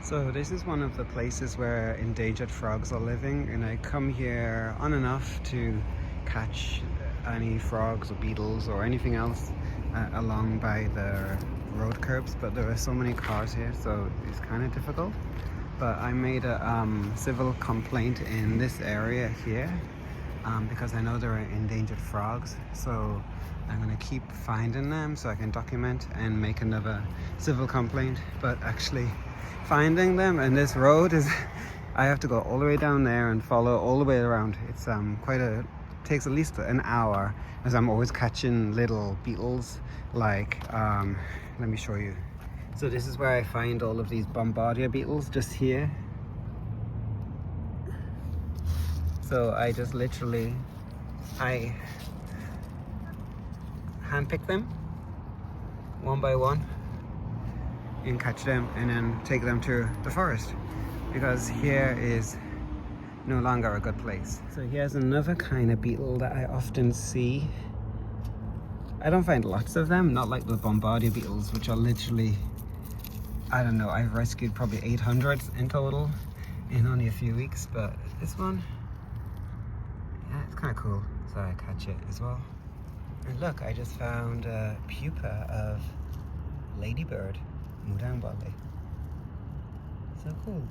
So this is one of the places where endangered frogs are living, and I come here on and off to catch any frogs or beetles or anything else along by the road curbs, but there are so many cars here, so it's kind of difficult. But I made a civil complaint in this area here because I know there are endangered frogs, so I'm going to keep finding them so I can document and make another civil complaint. But actually finding them in this road is I have to go all the way down there and follow all the way around. It's takes at least an hour, as I'm always catching little beetles like let me show you. So this is where I find all of these bombardier beetles, just here. So I just literally handpick them one by one and catch them and then take them to the forest, because here is no longer a good place. So here's another kind of beetle that I often see. I don't find lots of them, not like the bombardier beetles, which are literally, I don't know, I've rescued probably 800 in total in only a few weeks, but this one, yeah, it's kind of cool, so I catch it as well. And look, I just found a pupa of ladybird, Mudang Bale. So cool.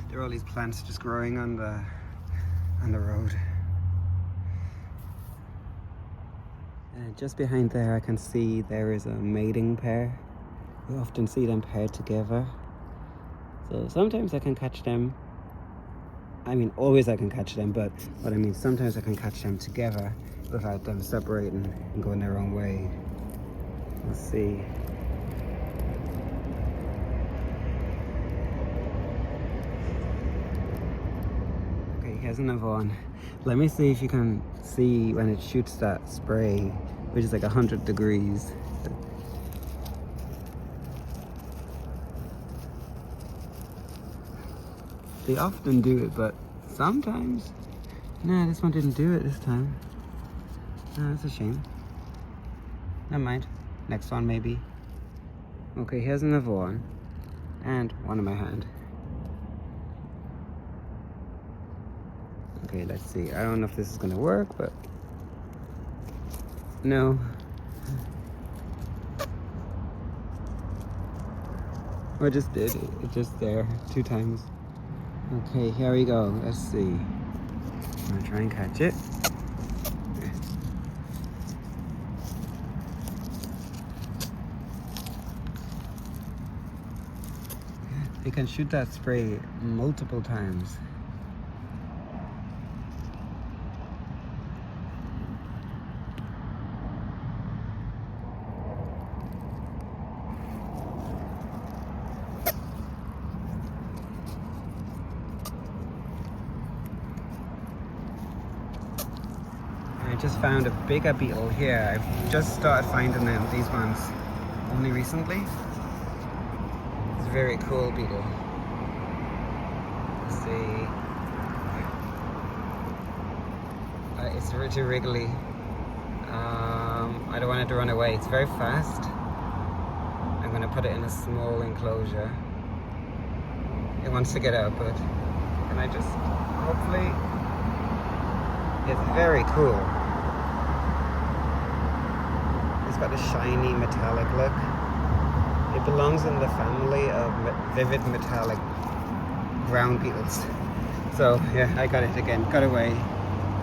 There are all these plants just growing on the road. And just behind there I can see there is a mating pair. You often see them paired together. So sometimes I can catch them. I mean, always I can catch them, but what I mean, sometimes I can catch them together without them separating and going their own way. Let's see. Okay, here's another one. Let me see if you can see when it shoots that spray, which is like 100 degrees. They often do it, but sometimes, nah, this one didn't do it this time. Oh, that's a shame. Never mind. Next one, maybe. Okay, here's another one. And one in my hand. Okay, let's see. I don't know if this is gonna work, but no. I just did it. It's just there 2 times. Okay, here we go. Let's see. I'm gonna try and catch it. They can shoot that spray multiple times. I just found a bigger beetle here. I've just started finding them, these ones, only recently. It's a very cool beetle. Let's see. It's really wriggly. I don't want it to run away. It's very fast. I'm going to put it in a small enclosure. It wants to get out, but can I just, hopefully, it's very cool. It's got a shiny metallic look. It belongs in the family of vivid metallic ground beetles. So yeah, I got it again, got away,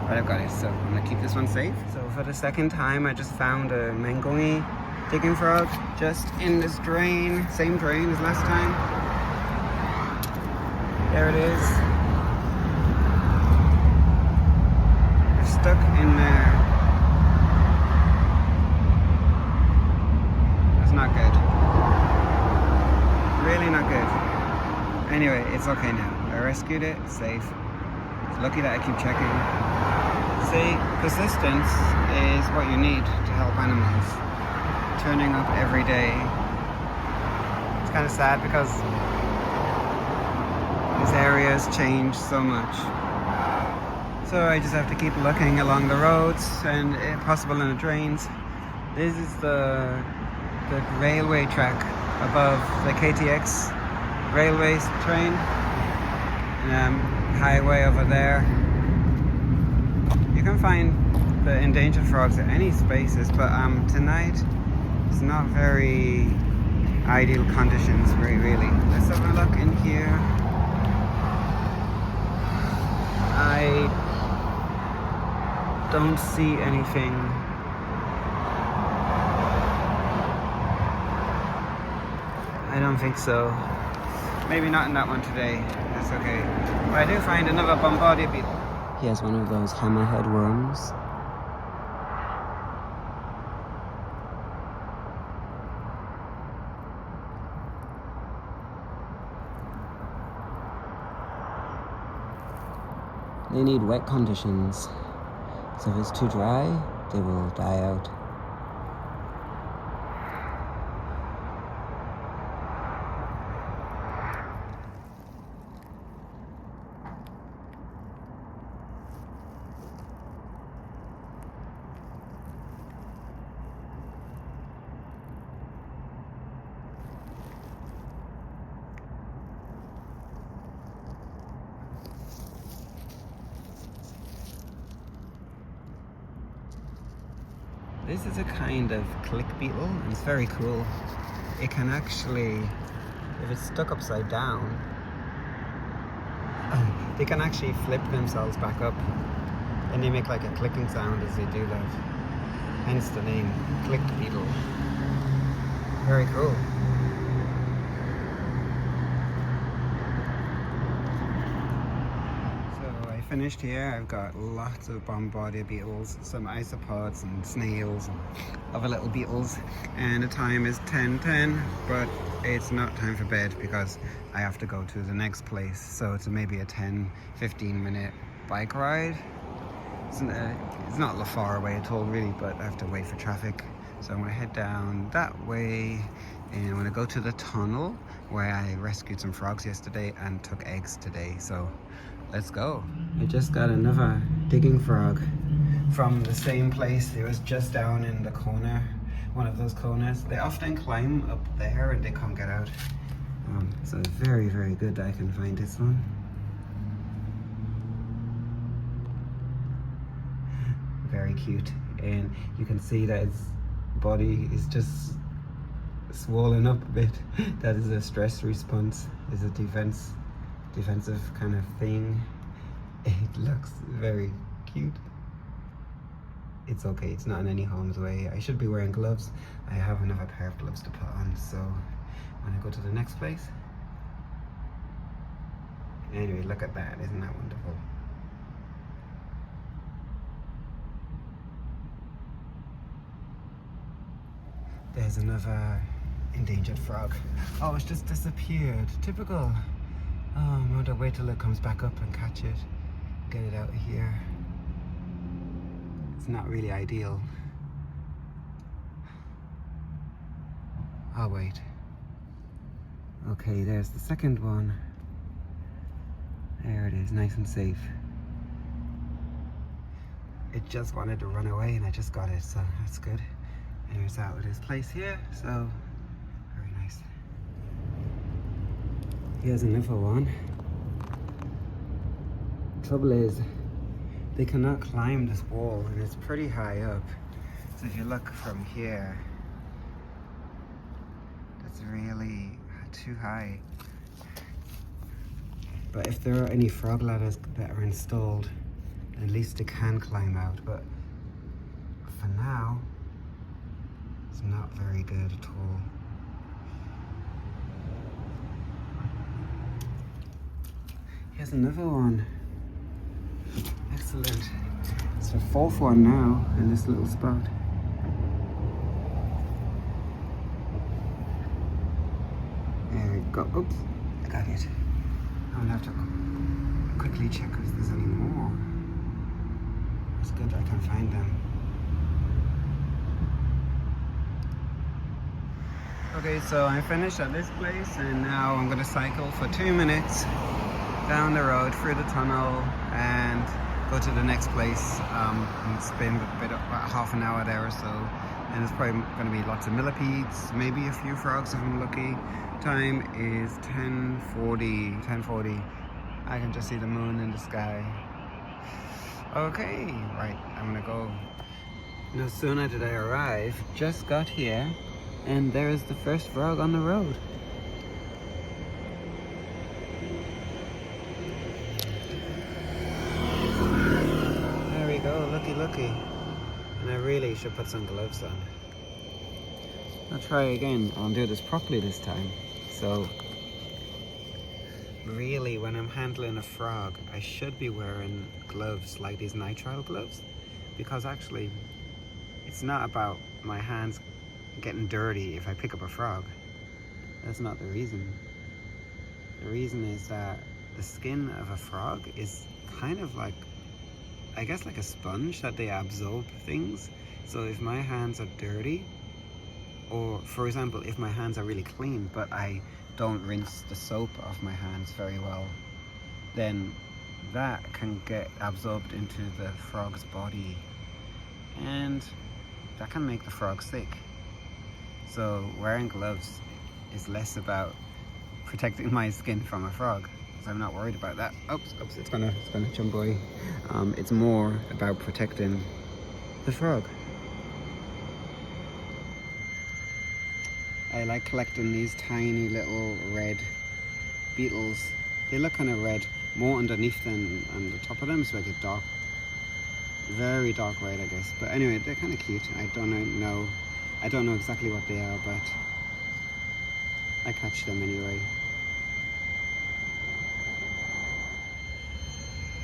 but I've got it, so I'm gonna keep this one safe. So for the second time, I just found a Mengongi digging frog just in this drain, same drain as last time. There it is. They're stuck in there. That's not good. Really not good. Anyway, it's okay now. I rescued it, it's safe. It's lucky that I keep checking. See, persistence is what you need to help animals. Turning up every day. It's kind of sad because these areas change so much. So So I just have to keep looking along the roads and if possible in the drains. This is the railway track above the KTX railway train. Highway over there. You can find the endangered frogs at any spaces, but tonight it's not very ideal conditions, really. Let's have a look in here. I don't see anything. I don't think so. Maybe not in that one today. That's okay. But I do find another Bombardier beetle. He has one of those hammerhead worms. They need wet conditions, so if it's too dry, they will die out. This is a kind of click beetle, and it's very cool. It can actually, if it's stuck upside down, they can actually flip themselves back up, and they make like a clicking sound as they do that. Hence the name, click beetle. Very cool. Finished here. I've got lots of Bombardier beetles, some isopods and snails and other little beetles, and the time is 10:10, but it's not time for bed because I have to go to the next place, so it's maybe a 10-15 minute bike ride. It's not far away at all really, but I have to wait for traffic, so I'm going to head down that way and I'm going to go to the tunnel where I rescued some frogs yesterday and took eggs today. So let's go. I just got another digging frog from the same place. It was just down in the corner, one of those corners. They often climb up there and they can't get out. So it's very, very good that I can find this one. Very cute. And you can see that its body is just swollen up a bit. That is a stress response. It's a defensive kind of thing. It looks very cute. It's okay, it's not in any harm's way. I should be wearing gloves. I have another pair of gloves to put on, so when I go to the next place. Anyway, look at that, isn't that wonderful? There's another endangered frog. Oh, it's just disappeared. Typical. Oh, I'm going to wait till it comes back up and catch it. Get it out of here. It's not really ideal. I'll wait. Okay, there's the second one. There it is, nice and safe. It just wanted to run away and I just got it, so that's good. And here's out with his place here, so very nice. Here's another one. Trouble is, they cannot climb this wall and it's pretty high up. So if you look from here, that's really too high. But if there are any frog ladders that are installed, at least they can climb out. But for now, it's not very good at all. Here's another one. Excellent. It's the fourth one now in this little spot. There we go. Oops, I got it. I'm gonna have to quickly check if there's any more. It's good I can find them. Okay, so I'm finished at this place and now I'm gonna cycle for 2 minutes down the road through the tunnel and go to the next place and spend about half an hour there or so. And there's probably going to be lots of millipedes, maybe a few frogs if I'm lucky. Time is 10:40. I can just see the moon in the sky. Okay, right, I'm gonna go. No sooner did I arrive, just got here, and there's the first frog on the road. There we go, looky. And I really should put some gloves on. I'll try again. I'll do this properly this time. So, really, when I'm handling a frog, I should be wearing gloves like these nitrile gloves, because actually, it's not about my hands getting dirty if I pick up a frog. That's not the reason. The reason is that the skin of a frog is kind of like, I guess, like a sponge that they absorb things. So if my hands are dirty, or for example, if my hands are really clean, but I don't rinse the soap off my hands very well, then that can get absorbed into the frog's body, and that can make the frog sick. So wearing gloves is less about protecting my skin from a frog, so I'm not worried about that. Oops, it's gonna jump away. It's more about protecting the frog. I like collecting these tiny little red beetles. They look kind of red, more underneath than on the top of them. It's like a dark, very dark red, I guess. But anyway, they're kind of cute. I don't know exactly what they are, but I catch them anyway.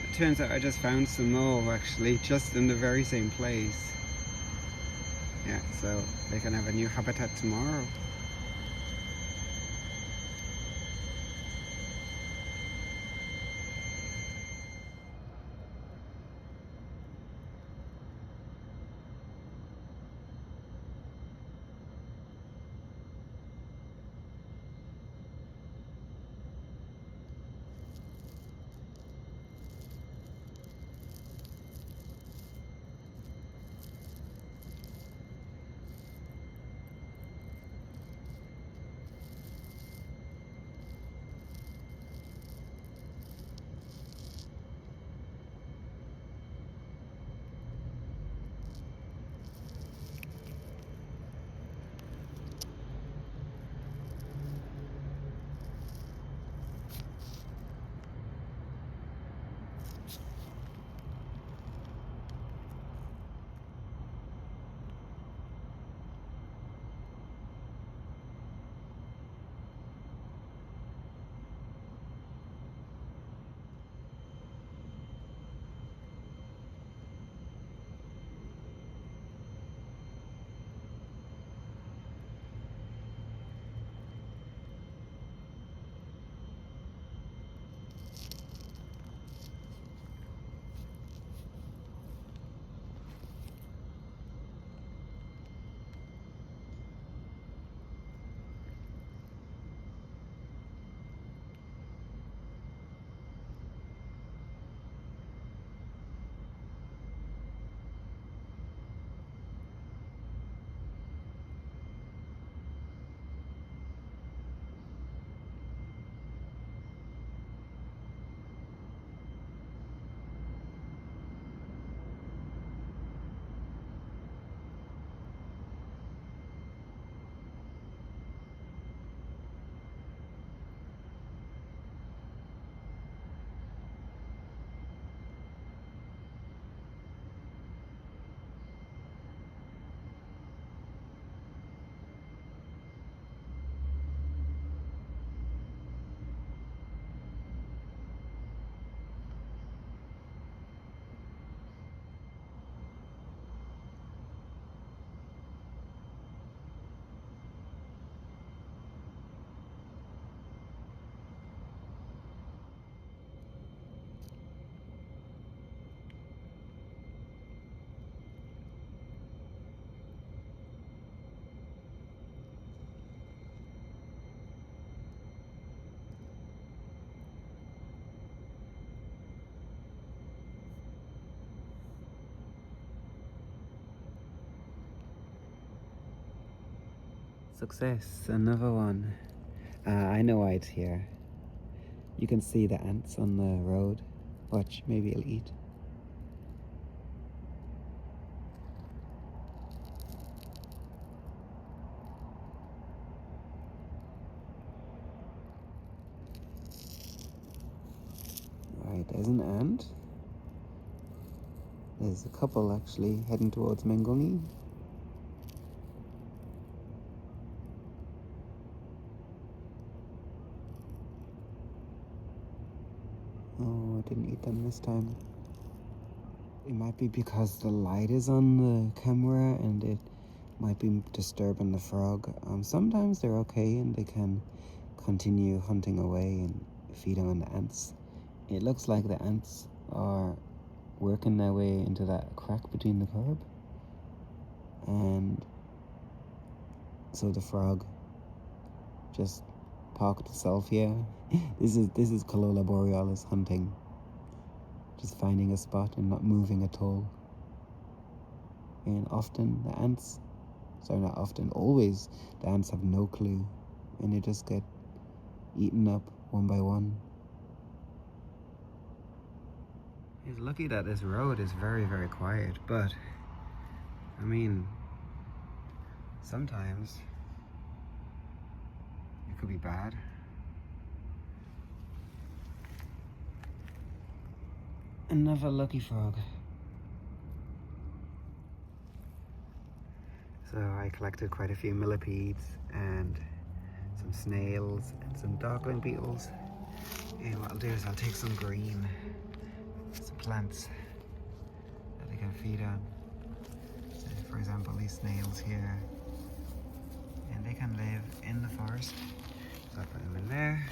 It turns out I just found some more, actually, just in the very same place. Yeah, so they can have a new habitat tomorrow. Success, another one. I know why it's here. You can see the ants on the road. Watch, maybe it'll eat. Right, there's an ant. There's a couple actually heading towards Mengungi. Oh, I didn't eat them this time. It might be because the light is on the camera and it might be disturbing the frog. Sometimes they're okay and they can continue hunting away and feeding on the ants. It looks like the ants are working their way into that crack between the curb, and so the frog just parked itself here. This is Corolla borealis hunting, just finding a spot and not moving at all. And often the ants, sorry, not often, always the ants have no clue, and they just get eaten up one by one. It's lucky that this road is very, very quiet, but I mean, sometimes it could be bad. Another lucky frog. So I collected quite a few millipedes and some snails and some dogling beetles. And what I'll do is I'll take some green, some plants that they can feed on. So for example, these snails here, and they can live in the forest. So I'll put them in there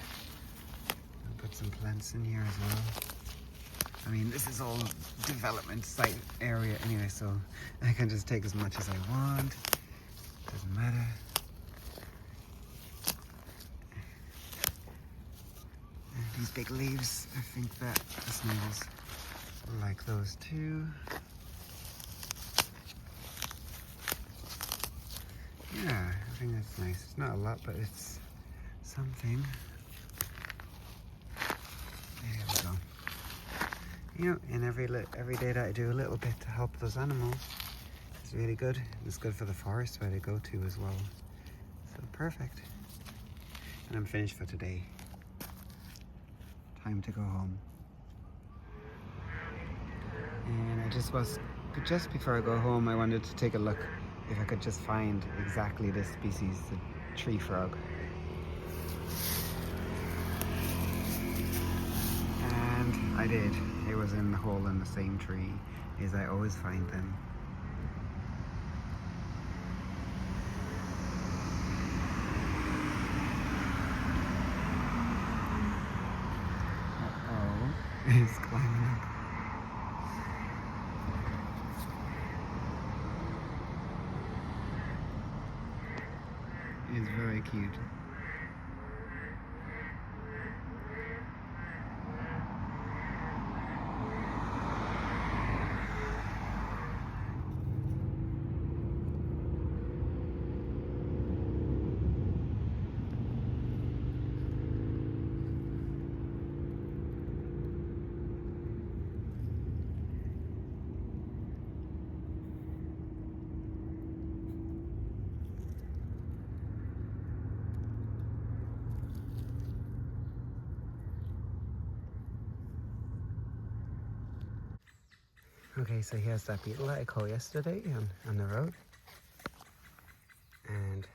and put some plants in here as well. I mean, this is all development site area anyway, so I can just take as much as I want. Doesn't matter. And these big leaves, I think that the snails like those too. Yeah, I think that's nice. It's not a lot, but it's something. There we go. You know, and every day that I do a little bit to help those animals, it's really good. It's good for the forest where they go to as well. So perfect. And I'm finished for today. Time to go home. And just before I go home, I wanted to take a look if I could just find exactly this species, the tree frog. And I did. It was in the hole in the same tree as I always find them. Uh-oh, it's climbing up. It's very cute. Okay, so here's that beetle that I caught yesterday on the road. And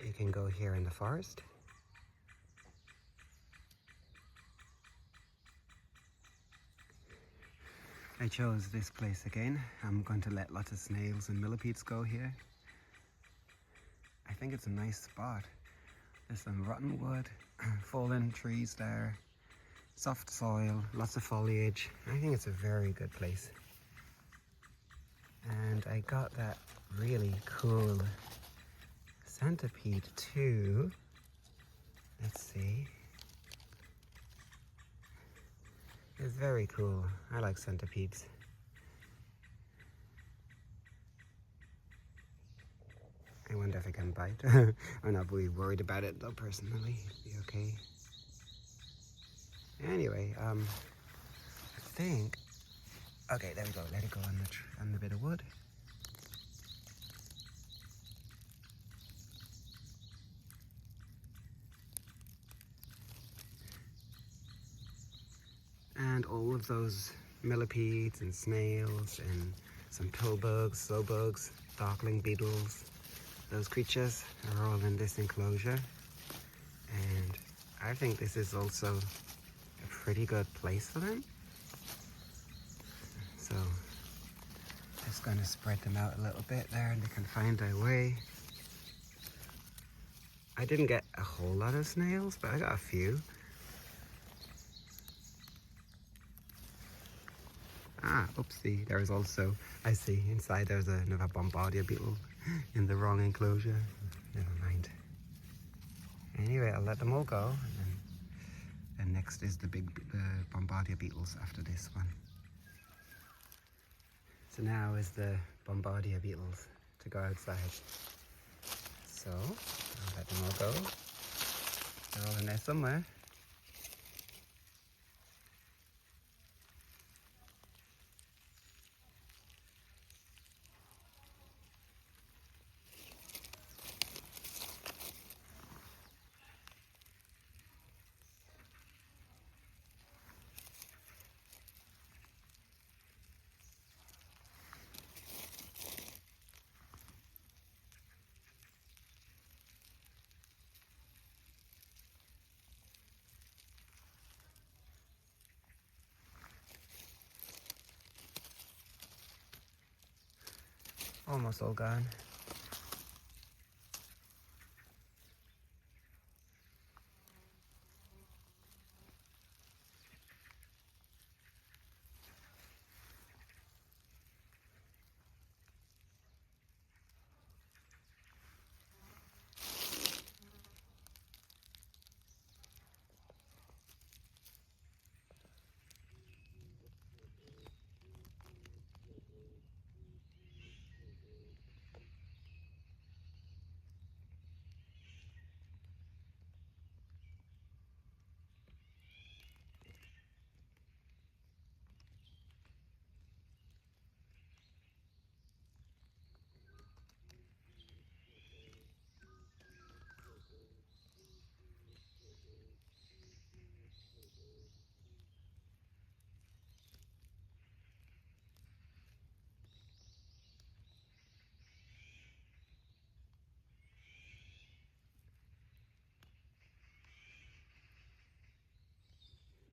you can go here in the forest. I chose this place again. I'm going to let lots of snails and millipedes go here. I think it's a nice spot. There's some rotten wood, fallen trees there, soft soil, lots of foliage. I think it's a very good place. And I got that really cool centipede too. Let's see. It's very cool. I like centipedes. I wonder if I can bite. I'm not really worried about it though, personally. It'll be okay. Anyway, I think. Okay, there we go. Let it go on the bit of wood. And all of those millipedes and snails and some pill bugs, slow bugs, darkling beetles, those creatures are all in this enclosure. And I think this is also a pretty good place for them. So just going to spread them out a little bit there and they can find their way. I didn't get a whole lot of snails, but I got a few. Ah, oopsie, there's also, I see, inside there's another bombardier beetle in the wrong enclosure. Never mind. Anyway, I'll let them all go. And next is the big bombardier beetles after this one. So now is the bombardier beetles to go outside. So, I'll let them all go. They're all in there somewhere. Almost all gone.